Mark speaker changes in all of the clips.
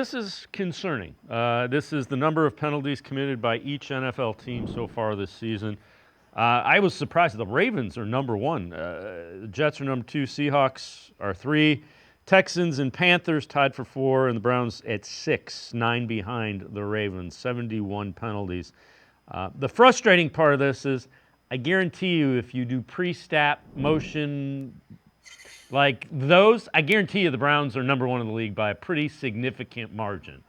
Speaker 1: This is concerning. This is the number of penalties committed by each NFL team so far this season. I was surprised. The Ravens are number one. The Jets are number two. Seahawks are three. Texans and Panthers tied for four, and the Browns at six, 9 behind the Ravens, 71 penalties. The frustrating part of this is I guarantee you if you do pre-snap motion like those, I guarantee you the Browns are number one in the league by a pretty significant margin.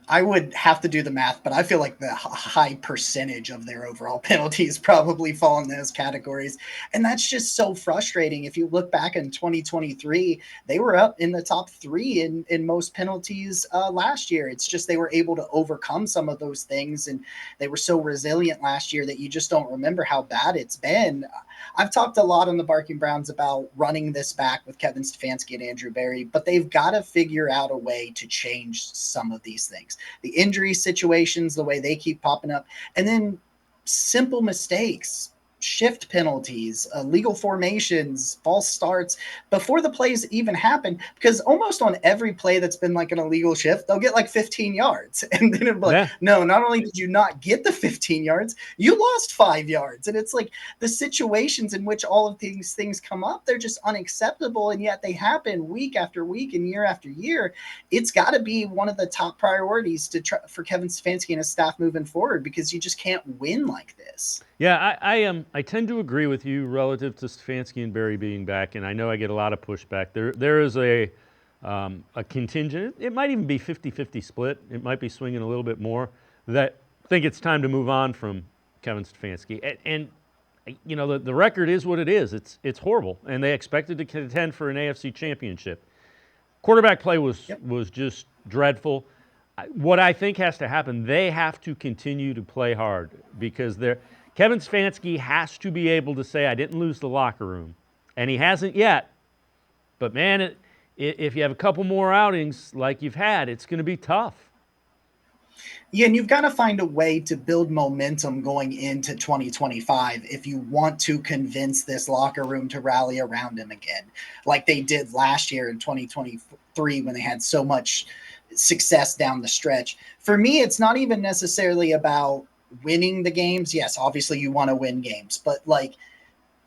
Speaker 2: I would have to do the math, but I feel like the high percentage of their overall penalties probably fall in those categories. And that's just so frustrating. If you look back in 2023, they were up in the top three in most penalties last year. It's just they were able to overcome some of those things. And they were so resilient last year that you just don't remember how bad it's been. I've talked a lot on the Barking Browns about running this back with Kevin Stefanski and Andrew Berry, but they've got to figure out a way to change some of these things. The injury situations, the way they keep popping up, and then simple mistakes, shift penalties, legal formations, false starts before the plays even happen. Because almost on every play that's been like an illegal shift, they'll get like 15 yards. And then it'll be like,
Speaker 1: Yeah.
Speaker 2: no, not only did you not get the 15 yards, you lost 5 yards. And it's like the situations in which all of these things come up, they're just unacceptable. And yet they happen week after week and year after year. It's got to be one of the top priorities to try for Kevin Stefanski and his staff moving forward, because you just can't win like this.
Speaker 1: Yeah, I tend to agree with you relative to Stefanski and Berry being back, and I know I get a lot of pushback. There is a contingent. It might even be 50-50 split. It might be swinging a little bit more. That think it's time to move on from Kevin Stefanski. And you know the record is what it is. It's horrible, and they expected to contend for an AFC championship. Quarterback play was just dreadful. What I think has to happen, they have to continue to play hard because Kevin Stefanski has to be able to say, I didn't lose the locker room. And he hasn't yet. But, man, if you have a couple more outings like you've had, it's going to be tough.
Speaker 2: Yeah, and you've got to find a way to build momentum going into 2025 if you want to convince this locker room to rally around him again, like they did last year in 2023 when they had so much success down the stretch. For me, it's not even necessarily about winning the games. Yes, obviously you want to win games, but like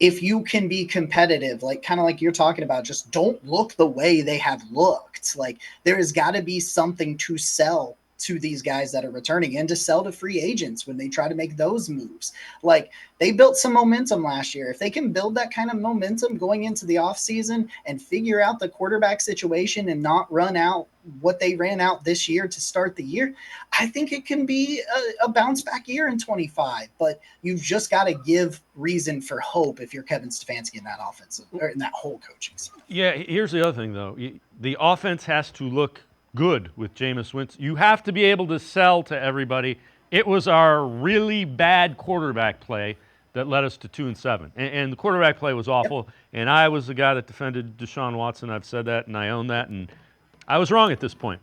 Speaker 2: if you can be competitive, like kind of like you're talking about, just don't look the way they have looked. Like there has got to be something to sell to these guys that are returning and to sell to free agents when they try to make those moves. Like they built some momentum last year. If they can build that kind of momentum going into the offseason and figure out the quarterback situation and not run out what they ran out this year to start the year, I think it can be a bounce back year in 25. But you've just got to give reason for hope if you're Kevin Stefanski in that offensive or in that whole coaching staff.
Speaker 1: Yeah, here's the other thing, though. The offense has to look good with Jameis Winston. You have to be able to sell to everybody. It was our really bad quarterback play that led us to 2-7, and the quarterback play was awful. Yep. And I was the guy that defended Deshaun Watson. I've said that, and I own that, and I was wrong at this point.